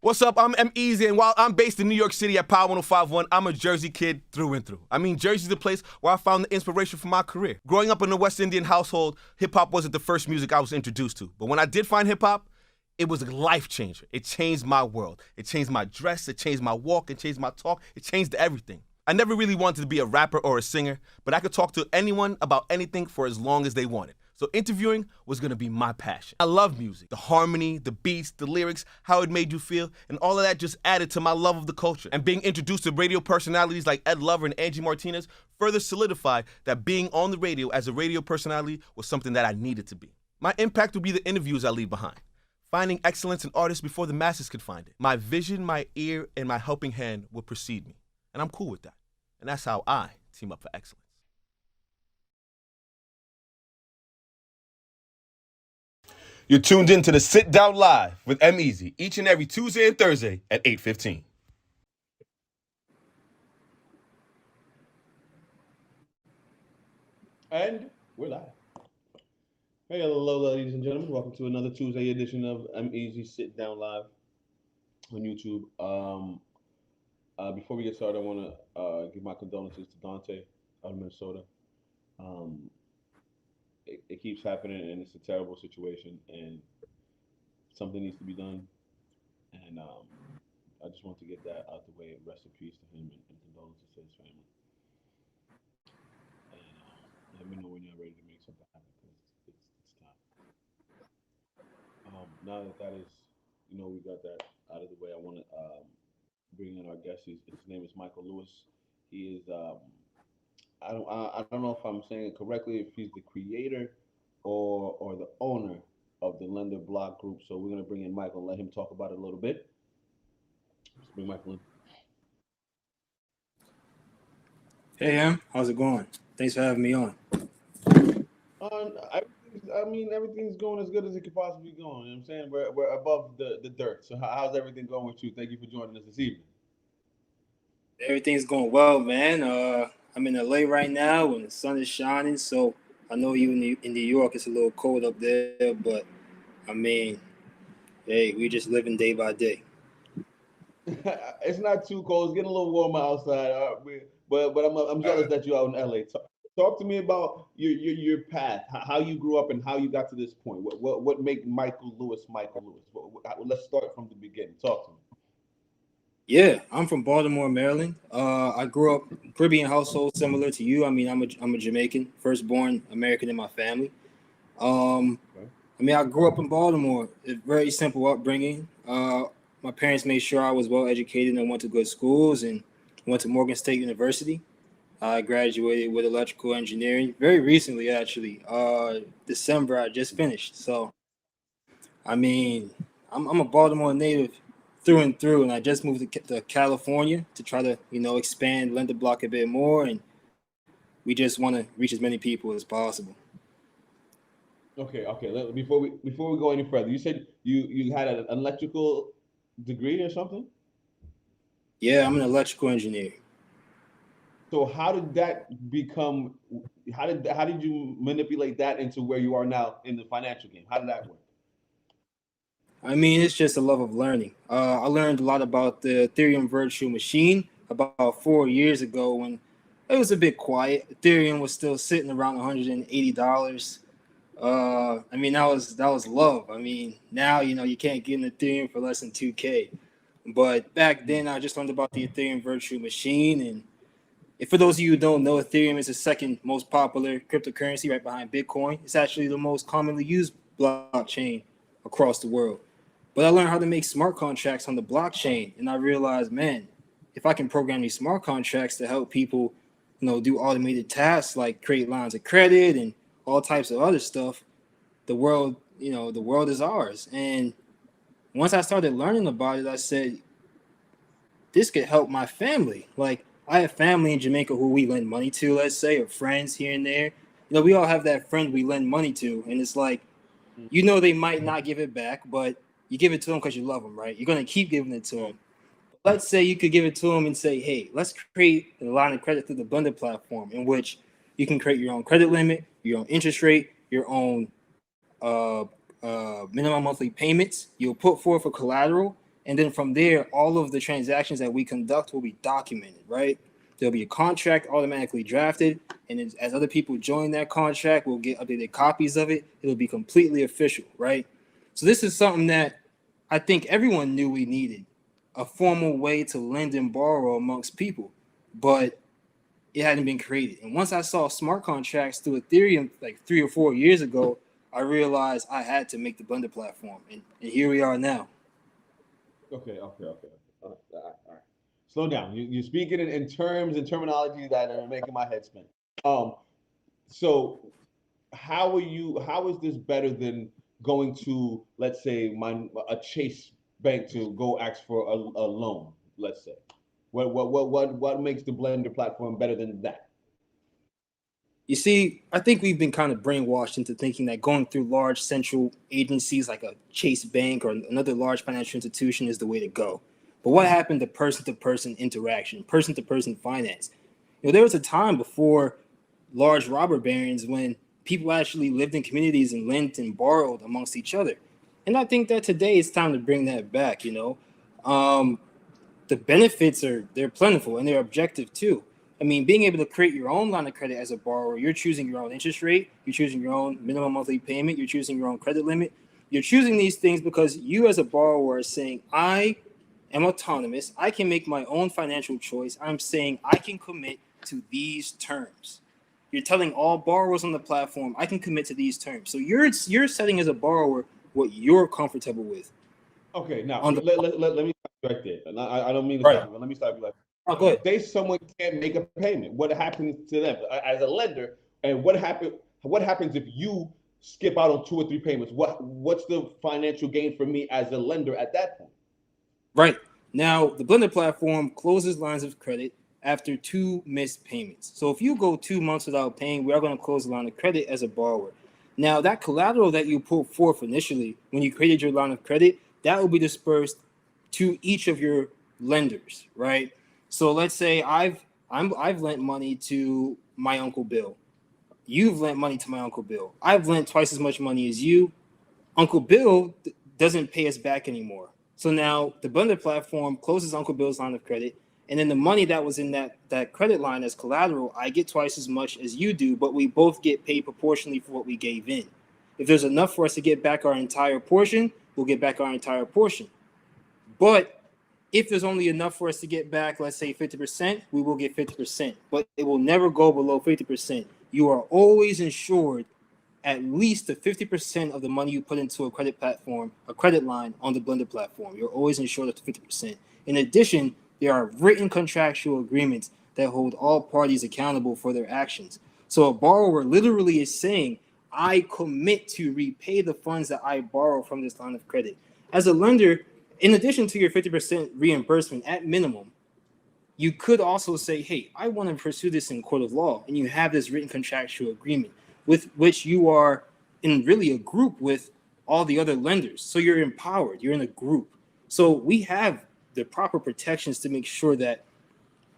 What's up? I'm EmEz, and while I'm based in New York City at Power 105.1, I'm a Jersey kid through and through. I mean, Jersey's the place where I found the inspiration for my career. Growing up in a West Indian household, hip-hop wasn't the first music I was introduced to. But when I did find hip-hop, it was a life changer. It changed my world. It changed my dress, it changed my walk, it changed my talk, it changed everything. I never really wanted to be a rapper or a singer, but I could talk to anyone about anything for as long as they wanted. So interviewing was gonna be my passion. I love music, the harmony, the beats, the lyrics, how it made you feel, and all of that just added to my love of the culture. And being introduced to radio personalities like Ed Lover and Angie Martinez further solidified that being on the radio as a radio personality was something that I needed to be. My impact would be the interviews I leave behind, finding excellence in artists before the masses could find it. My vision, my ear, and my helping hand will precede me. And I'm cool with that. And that's how I team up for excellence. You're tuned in to the Sitdown Live with EmEz each and every Tuesday and Thursday at 8:15. And we're live. Hey, hello, ladies and gentlemen. Welcome to another Tuesday edition of EmEz Sitdown Live on YouTube. Before we get started, I want to give my condolences to Dante out of Minnesota. It keeps happening, and it's a terrible situation, and something needs to be done. And I just want to get that out the way. Rest in peace to him, and condolences to his family. And let me know when you're ready to make something happen, because it's time. Now that is, we got that out of the way, I want to bring in our guest. His name is Michael Lewis. He is I don't know if I'm saying it correctly, if he's the creator or the owner of the Lender Block Group. So we're gonna bring in Michael and let him talk about it a little bit. Let's bring Michael in. Hey, how's it going? Thanks for having me on. Everything's going as good as it could possibly go. You know what I'm saying? We're above the dirt. So how's everything going with you? Thank you for joining us this evening. Everything's going well, man. I'm in LA right now and the sun is shining. So I know you in New York, it's a little cold up there, but I mean, hey, we just living day by day. It's not too cold. It's getting a little warmer outside. But I'm jealous that you're out in LA. Talk to me about your path, how you grew up and how you got to this point. What made Michael Lewis Michael Lewis? Let's start from the beginning. Talk to me. Yeah, I'm from Baltimore, Maryland. I grew up Caribbean household, similar to you. I mean, I'm a Jamaican, firstborn American in my family. I grew up in Baltimore. A very simple upbringing. My parents made sure I was well educated and went to good schools and went to Morgan State University. I graduated with electrical engineering very recently, actually. December, I just finished. So, I mean, I'm a Baltimore native through and through, and I just moved to California to try to, expand Lender Block a bit more, and we just want to reach as many people as possible. Okay. Before we go any further, you said you had an electrical degree or something? Yeah, I'm an electrical engineer. So how did that become? How did you manipulate that into where you are now in the financial game? How did that work? I mean, it's just a love of learning. I learned a lot about the Ethereum virtual machine about 4 years ago when it was a bit quiet. Ethereum was still sitting around $180. That was love. I mean, now, you can't get an Ethereum for less than $2K. But back then, I just learned about the Ethereum virtual machine. And for those of you who don't know, Ethereum is the second most popular cryptocurrency right behind Bitcoin. It's actually the most commonly used blockchain across the world. But I learned how to make smart contracts on the blockchain. And I realized, man, if I can program these smart contracts to help people, do automated tasks like create lines of credit and all types of other stuff, the world is ours. And once I started learning about it, I said, this could help my family. Like, I have family in Jamaica who we lend money to, let's say, or friends here and there. We all have that friend we lend money to. And it's like, they might not give it back, but you give it to them because you love them, right? You're going to keep giving it to them. Let's say you could give it to them and say, hey, let's create a line of credit through the Blender platform in which you can create your own credit limit, your own interest rate, your own minimum monthly payments. You'll put forth a collateral, And then from there, all of the transactions that we conduct will be documented, right? There'll be a contract automatically drafted. And as other people join that contract, we'll get updated copies of it. It'll be completely official, right? So this is something that I think everyone knew we needed, a formal way to lend and borrow amongst people. But it hadn't been created. And once I saw smart contracts through Ethereum like 3 or 4 years ago, I realized I had to make the Blender platform. And here we are now. Okay. All right. Slow down. You're speaking in terms and terminology that are making my head spin. So how is this better than going to, let's say, a Chase bank to go ask for a loan, let's say? What makes the Blender platform better than that? You see, I think we've been kind of brainwashed into thinking that going through large central agencies like a Chase Bank or another large financial institution is the way to go. But what happened to person-to-person interaction, person-to-person finance? There was a time before large robber barons when people actually lived in communities and lent and borrowed amongst each other. And I think that today it's time to bring that back, The benefits they're plentiful and they're objective too. I mean, being able to create your own line of credit as a borrower, you're choosing your own interest rate, you're choosing your own minimum monthly payment, you're choosing your own credit limit. You're choosing these things because you as a borrower are saying, I am autonomous. I can make my own financial choice. I'm saying I can commit to these terms. You're telling all borrowers on the platform, I can commit to these terms. So you're setting as a borrower what you're comfortable with. Okay, now let me stop you right there. And I don't mean to stop you, but let me stop you right there. Oh, go ahead. If someone can't make a payment, what happens to them as a lender? And what happens if you skip out on 2 or 3 payments? What's the financial gain for me as a lender at that point? Right. Now, the Blender platform closes lines of credit after 2 missed payments. So if you go 2 months without paying, we are going to close the line of credit as a borrower. Now, that collateral that you put forth initially when you created your line of credit, that will be dispersed to each of your lenders, right? So let's say I've lent money to my Uncle Bill. You've lent money to my Uncle Bill. I've lent twice as much money as you. Uncle Bill doesn't pay us back anymore. So now the Blender platform closes Uncle Bill's line of credit, and then the money that was in that credit line as collateral, I get twice as much as you do, but we both get paid proportionally for what we gave in. If there's enough for us to get back our entire portion, we'll get back our entire portion. But if there's only enough for us to get back, let's say 50%, we will get 50%, but it will never go below 50%. You are always insured at least the 50% of the money you put into a credit platform, a credit line on the Blender platform. You're always insured up to 50%. In addition, there are written contractual agreements that hold all parties accountable for their actions. So a borrower literally is saying, I commit to repay the funds that I borrow from this line of credit. As a lender, in addition to your 50% reimbursement at minimum, you could also say, hey, I want to pursue this in court of law. And you have this written contractual agreement with which you are in really a group with all the other lenders. So you're empowered, you're in a group. So we have the proper protections to make sure that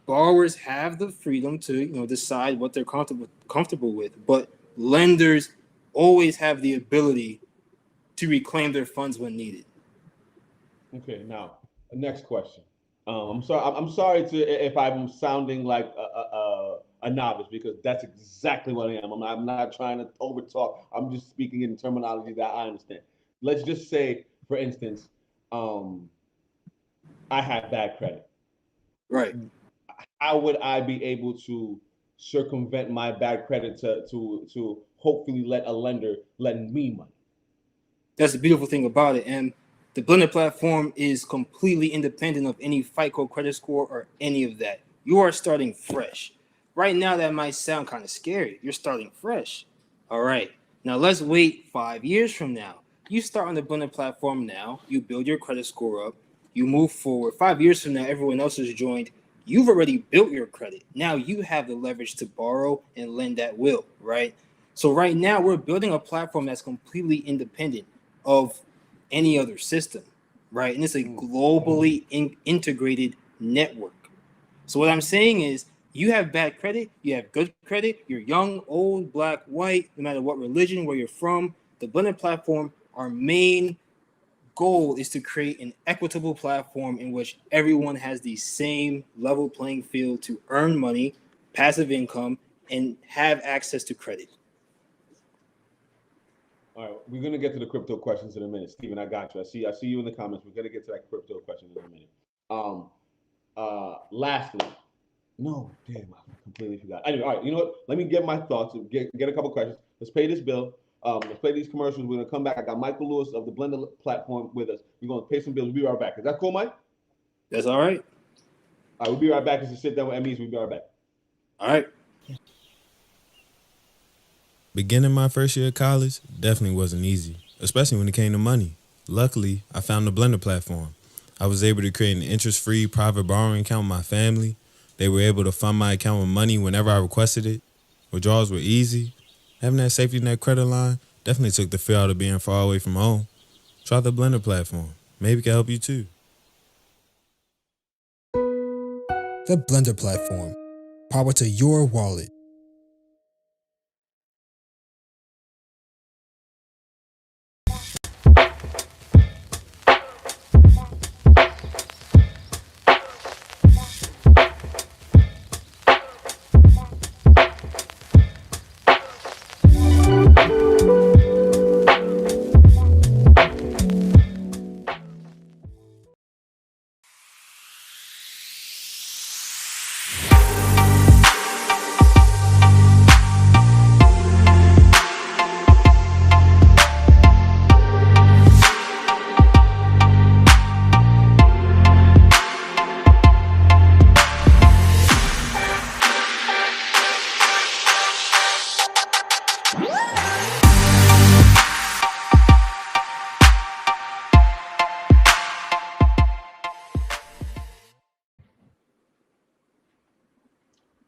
borrowers have the freedom to decide what they're comfortable with. But lenders always have the ability to reclaim their funds when needed. Okay, now next question. I'm sorry if I'm sounding like a novice, because that's exactly what I am. I'm not trying to overtalk. I'm just speaking in terminology that I understand. Let's just say, for instance, I have bad credit. Right. How would I be able to circumvent my bad credit to hopefully let a lender lend me money? That's the beautiful thing about it. And the Blender platform is completely independent of any FICO credit score or any of that. You are starting fresh. Right now, that might sound kind of scary. You're starting fresh. All right. Now, let's wait 5 years from now. You start on the Blender platform now. You build your credit score up. You move forward. 5 years from now, everyone else has joined. You've already built your credit. Now you have the leverage to borrow and lend at will, right? So right now, we're building a platform that's completely independent of any other system, right? And it's a globally integrated network. So what I'm saying is, you have bad credit, you have good credit, you're young, old, black, white, no matter what religion, where you're from, the Blender platform, our main goal is to create an equitable platform in which everyone has the same level playing field to earn money, passive income, and have access to credit. All right, we're gonna get to the crypto questions in a minute, Steven. I got you. I see you in the comments. We're gonna get to that crypto question in a minute. Lastly, no, damn, I completely forgot. Anyway, all right, you know what? Let me get my thoughts. Get a couple questions. Let's pay this bill. Let's play these commercials. We're gonna come back. I got Michael Lewis of the Blender platform with us. We're gonna pay some bills. We'll be right back. Is that cool, Mike? That's all right. All right, we'll be right back. It's a sit down with EmEz. We'll be right back. All right. Beginning my first year of college definitely wasn't easy, especially when it came to money. Luckily, I found the Blender platform. I was able to create an interest-free private borrowing account with my family. They were able to fund my account with money whenever I requested it. Withdrawals were easy. Having that safety net credit line definitely took the fear out of being far away from home. Try the Blender platform. Maybe it can help you too. The Blender platform, power to your wallet.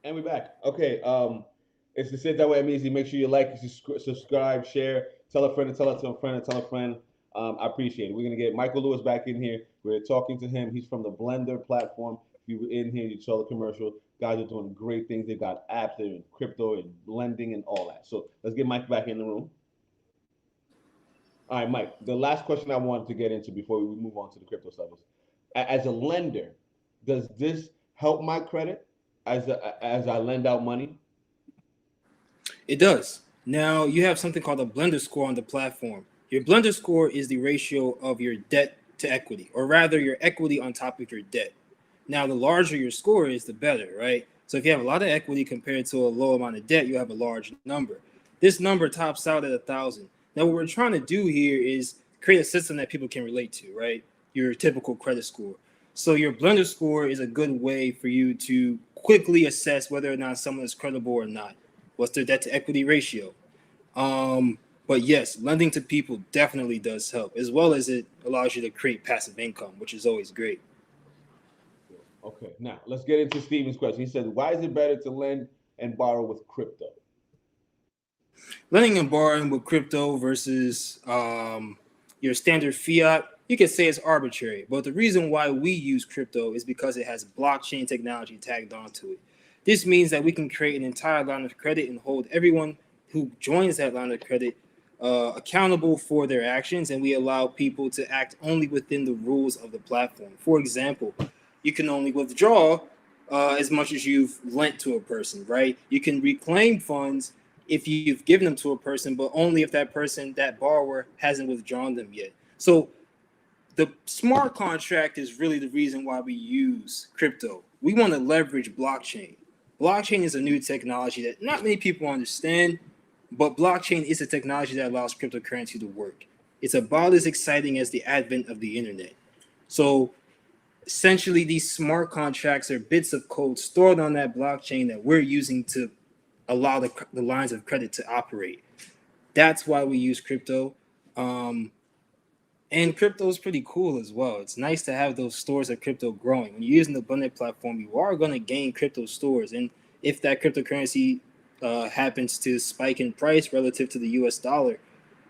And we're back. Okay, it's the Sit Down with EmEz. Make sure you like, subscribe, share, tell a friend, tell a friend, tell a friend. I appreciate it. We're gonna get Michael Lewis back in here. We're talking to him. He's from the Blender platform. If you were in here, you saw the commercial. Guys are doing great things. They got apps, they're in crypto and blending and all that. So let's get Mike back in the room. All right, Mike. The last question I wanted to get into before we move on to the crypto stuff is, as a lender, does this help my credit as I lend out money? It does. Now you have something called a Blender score on the platform. Your Blender score is the ratio of your debt to equity, or rather your equity on top of your debt. Now, the larger your score is, the better, right? So if you have a lot of equity compared to a low amount of debt, you have a large number. This number tops out at 1,000. Now, what we're trying to do here is create a system that people can relate to, right? Your typical credit score. So your Blender score is a good way for you to quickly assess whether or not someone is credible or not. What's their debt to equity ratio? But yes, lending to people definitely does help, as well as it allows you to create passive income, which is always great. Okay, now let's get into Steven's question. He said, why is it better to lend and borrow with crypto? Lending and borrowing with crypto versus your standard fiat, you could say it's arbitrary. But the reason why we use crypto is because it has blockchain technology tagged onto it. This means that we can create an entire line of credit and hold everyone who joins that line of credit accountable for their actions, and we allow people to act only within the rules of the platform. For example, you can only withdraw as much as you've lent to a person, right? You can reclaim funds if you've given them to a person, but only if that person, that borrower, hasn't withdrawn them yet. So the smart contract is really the reason why we use crypto. We want to leverage blockchain. Blockchain is a new technology that not many people understand, but blockchain is a technology that allows cryptocurrency to work. It's about as exciting as the advent of the internet. So essentially, these smart contracts are bits of code stored on that blockchain that we're using to allow the lines of credit to operate. That's why we use crypto. And crypto is pretty cool as well. It's nice to have those stores of crypto growing. When you're using the Blender platform, you are going to gain crypto stores. And if that cryptocurrency happens to spike in price relative to the US dollar,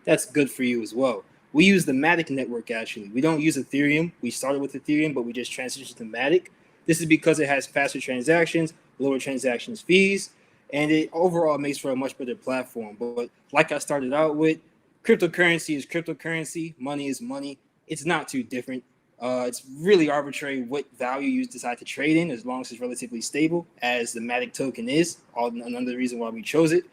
that's good for you as well. We use the Matic network, actually. We don't use Ethereum. We started with Ethereum, but we just transitioned to Matic. This is because it has faster transactions, lower transactions fees, and it overall makes for a much better platform. But like I started out with, cryptocurrency is cryptocurrency. Money is money. it's not too different. It's really arbitrary what value you decide to trade in, as long as it's relatively stable, as the Matic token is. Another reason why we chose it.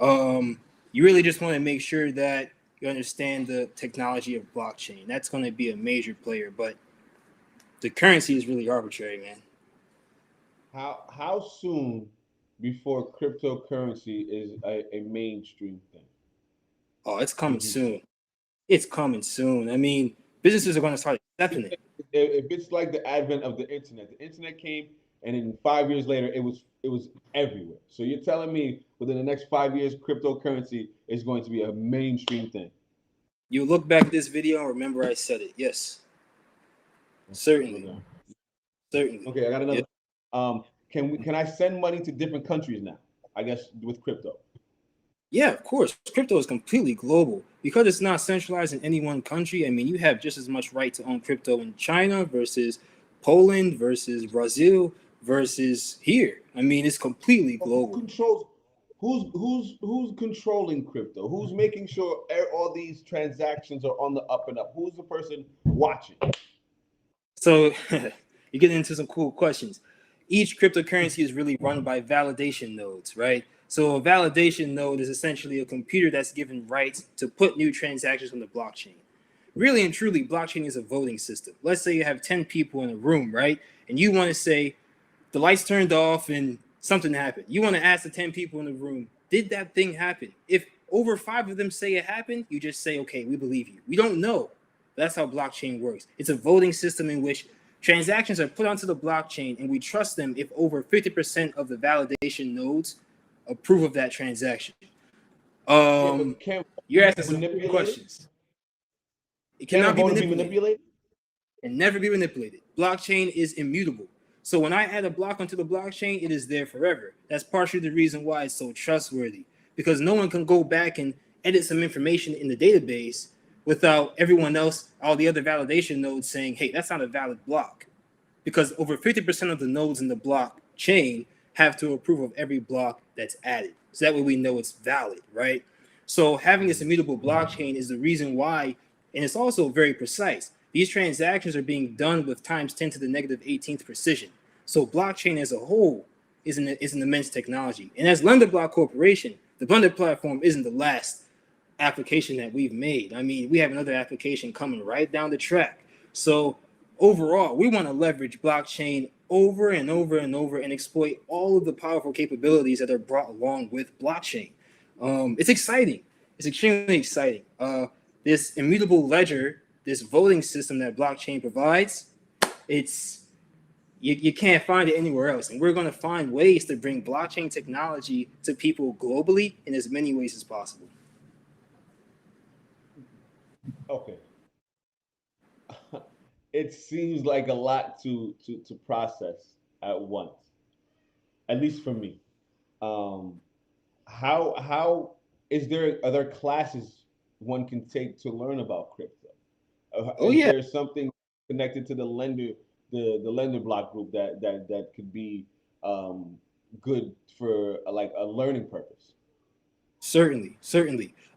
You really just want to make sure that you understand the technology of blockchain. That's going to be a major player, but the currency is really arbitrary, man. How soon before cryptocurrency is a mainstream thing? Oh, it's coming soon. It's coming soon. I mean, businesses are going to start accepting it. If it's like the advent of the internet came, and then 5 years later, it was everywhere. So you're telling me within the next 5 years, cryptocurrency is going to be a mainstream thing? You look back at this video and remember I said it. Yes, certainly. Certainly. Okay, I got another. Yeah. Can I send money to different countries now? I guess with crypto. Yeah, of course. Crypto is completely global because it's not centralized in any one country. I mean, you have just as much right to own crypto in China versus Poland versus Brazil versus here. I mean, it's completely global. Who's controlling crypto? Who's making sure all these transactions are on the up and up? Who's the person watching? So you're getting into some cool questions. Each cryptocurrency is really run by validation nodes, right? So a validation node is essentially a computer that's given rights to put new transactions on the blockchain. Really and truly, blockchain is a voting system. Let's say you have 10 people in a room, right? And you want to say the lights turned off and something happened. You want to ask the 10 people in the room, did that thing happen? If over 5 of them say it happened, you just say, okay, we believe you. We don't know. That's how blockchain works. It's a voting system in which transactions are put onto the blockchain and we trust them if over 50% of the validation nodes approve of that transaction. You're asking some good questions. It cannot be manipulated. And never be manipulated. Blockchain is immutable. So when I add a block onto the blockchain, it is there forever. That's partially the reason why it's so trustworthy, because no one can go back and edit some information in the database without everyone else, all the other validation nodes saying, hey, that's not a valid block. Because over 50% of the nodes in the blockchain have to approve of every block that's added. So that way we know it's valid, right? So having this immutable blockchain is the reason why, and it's also very precise. These transactions are being done with times 10 to the negative 18th precision. So blockchain as a whole is an immense technology. And as LenderBlock Corporation, the Blender platform isn't the last application that we've made. I mean, we have another application coming right down the track. So overall, we want to leverage blockchain over and over and over and exploit all of the powerful capabilities that are brought along with blockchain. It's exciting. It's extremely exciting. This immutable ledger, this voting system that blockchain provides, you can't find it anywhere else. And we're going to find ways to bring blockchain technology to people globally in as many ways as possible. Okay. It seems like a lot to process at once, at least for me. How are there classes one can take to learn about crypto? Is there something connected to the lender block group that could be good for like a learning purpose? Certainly.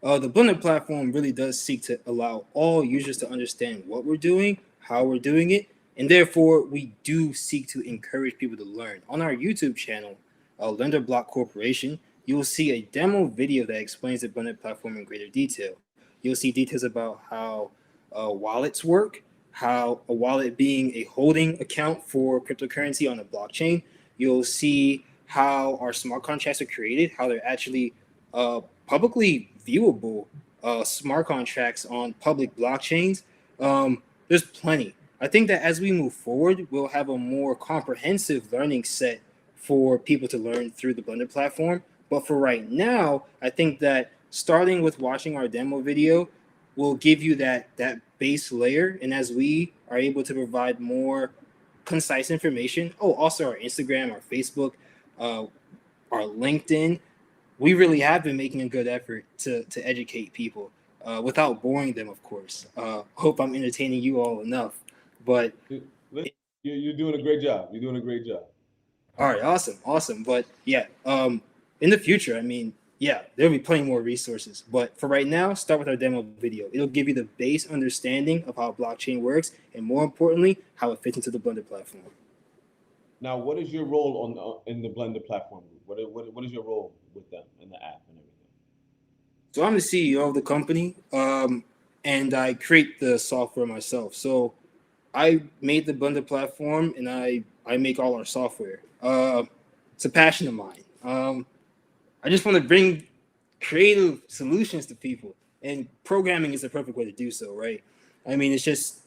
The Blender platform really does seek to allow all users to understand what we're doing, how we're doing it, and therefore we do seek to encourage people to learn. On our YouTube channel, LenderBlock Corporation, you will see a demo video that explains the Blender platform in greater detail. You'll see details about how wallets work, how a wallet being a holding account for cryptocurrency on a blockchain. You'll see how our smart contracts are created, how they're actually publicly viewable smart contracts on public blockchains. There's plenty. I think that as we move forward, we'll have a more comprehensive learning set for people to learn through the Blender platform. But for right now, I think that starting with watching our demo video will give you that base layer. And as we are able to provide more concise information, also our Instagram, our Facebook, our LinkedIn, we really have been making a good effort to educate people without boring them, of course. Hope I'm entertaining you all enough. But you're doing a great job. All right, awesome. But yeah, in the future, I mean, Yeah, there'll be plenty more resources. But for right now, start with our demo video. It'll give you the base understanding of how blockchain works, and more importantly, how it fits into the Blender platform. Now, what is your role on in the Blender platform? What is your role with them in the app and everything? So I'm the CEO of the company, and I create the software myself. So I made the Blender platform, and I make all our software. It's a passion of mine. I just want to bring creative solutions to people, and programming is the perfect way to do so, right? I mean, it's just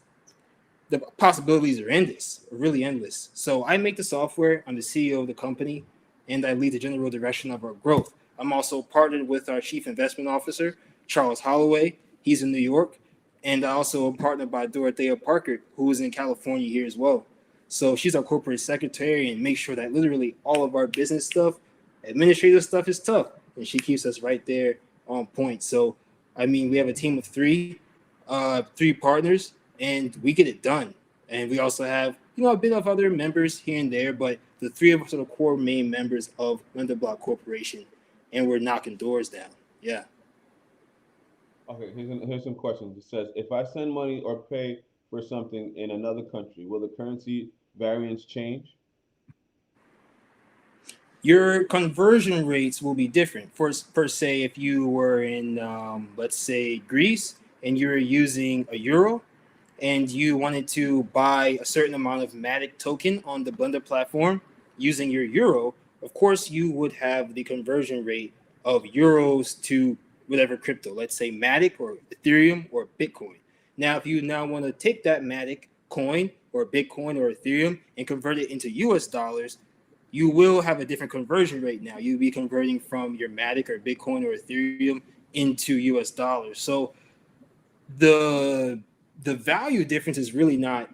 the possibilities are endless, really endless. So I make the software. I'm the CEO of the company, and I lead the general direction of our growth. I'm also partnered with our chief investment officer, Charles Holloway. He's in New York, and I also am partnered by Dorothea Parker, who is in California here as well. So she's our corporate secretary and makes sure that literally all of our business stuff, administrative stuff is tough, and she keeps us right there on point. So, I mean, we have a team of three partners, and we get it done. And we also have, a bit of other members here and there, but the three of us are the core main members of Lenderblock Corporation, and we're knocking doors down. Yeah. Okay, here's some questions. It says, if I send money or pay for something in another country, will the currency variance change? Your conversion rates will be different. For say, if you were in, let's say, Greece, and you're using a euro, and you wanted to buy a certain amount of Matic token on the Blender platform using your euro, of course, you would have the conversion rate of euros to whatever crypto, let's say Matic or Ethereum or Bitcoin. Now, if you now want to take that Matic coin or Bitcoin or Ethereum and convert it into US dollars, you will have a different conversion rate now. You'll be converting from your Matic or Bitcoin or Ethereum into US dollars. So the value difference is really not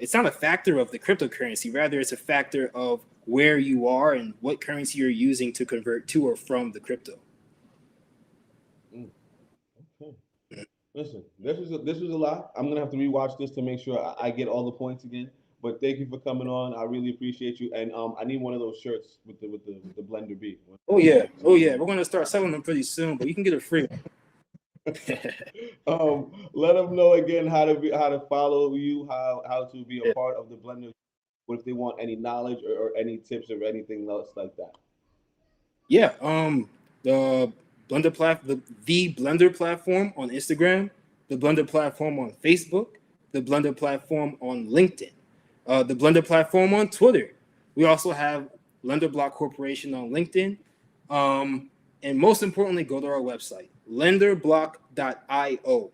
it's not a factor of the cryptocurrency. Rather, it's a factor of where you are and what currency you're using to convert to or from the crypto. Okay. Listen, this was a lot. I'm gonna have to rewatch this to make sure I get all the points again. But thank you for coming on. I really appreciate you. And I need one of those shirts with the Blender B. Oh yeah, we're gonna start selling them pretty soon, but you can get a free one. Let them know again how to follow you, how to be a part of the Blender. What if they want any knowledge or any tips or anything else like that? Yeah, the the Blender platform on Instagram, the Blender platform on Facebook, the Blender platform on LinkedIn, the Blender platform on Twitter. We also have Lenderblock Corporation on LinkedIn, and most importantly, go to our website, lenderblock.io.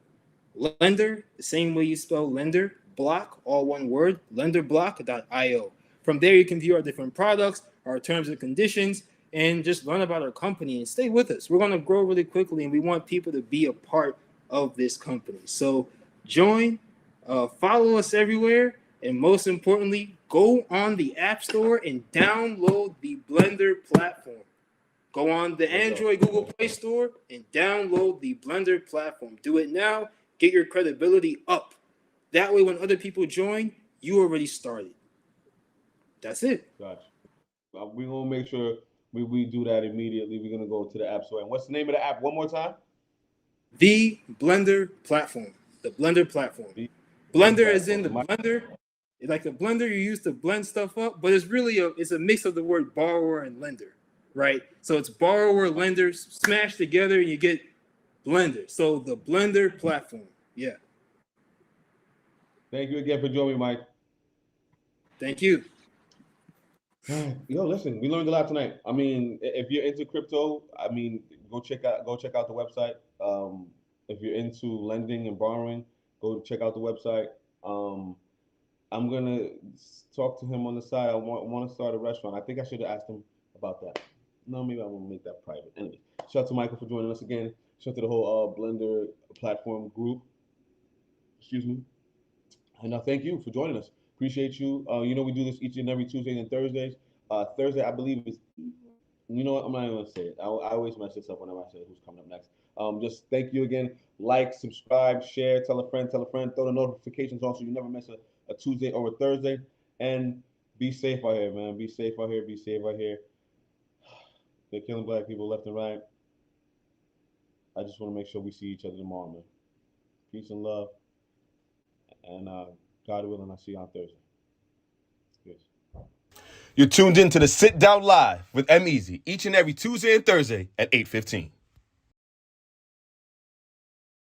Lender, the same way you spell lender, block, all one word, lenderblock.io. From there, you can view our different products, our terms and conditions, and just learn about our company and stay with us. We're going to grow really quickly, and we want people to be a part of this company. So join, follow us everywhere, and most importantly, go on the App Store and download the Blender platform. Go on the Android Google Play Store and download the Blender platform. Do it now. Get your credibility up. That way, when other people join, you already started. That's it. Gotcha. We're gonna make sure we do that immediately. We're gonna go to the App Store. And what's the name of the app? One more time. The Blender platform. The Blender platform. Blender is in the blender. Like the blender you use to blend stuff up, but it's really it's a mix of the word borrower and lender, right? So it's borrower, lender, smashed together, and you get Blender. So the Blender platform. Yeah. Thank you again for joining me, Mike. Thank you. Yo, listen, we learned a lot tonight. I mean, if you're into crypto, I mean, go check out the website. If you're into lending and borrowing, go check out the website. I'm gonna talk to him on the side. I want to start a restaurant. I think I should have asked him about that. No, maybe I won't make that private. Anyway, shout out to Michael for joining us again. Shout out to the whole Blender platform group. Excuse me. And thank you for joining us. Appreciate you. We do this each and every Tuesdays and Thursdays. Thursday, I believe, is, you know what? I'm not even going to say it. I always mess this up whenever I say who's coming up next. Just thank you again. Like, subscribe, share, tell a friend, throw the notifications on so you never miss a Tuesday or a Thursday. And be safe out here, man. Be safe out here. They're killing black people left and right. I just want to make sure we see each other tomorrow, man. Peace and love. And God willing, I'll see you on Thursday. Peace. You're tuned in to the Sit Down Live with EmEz each and every Tuesday and Thursday at 8:15.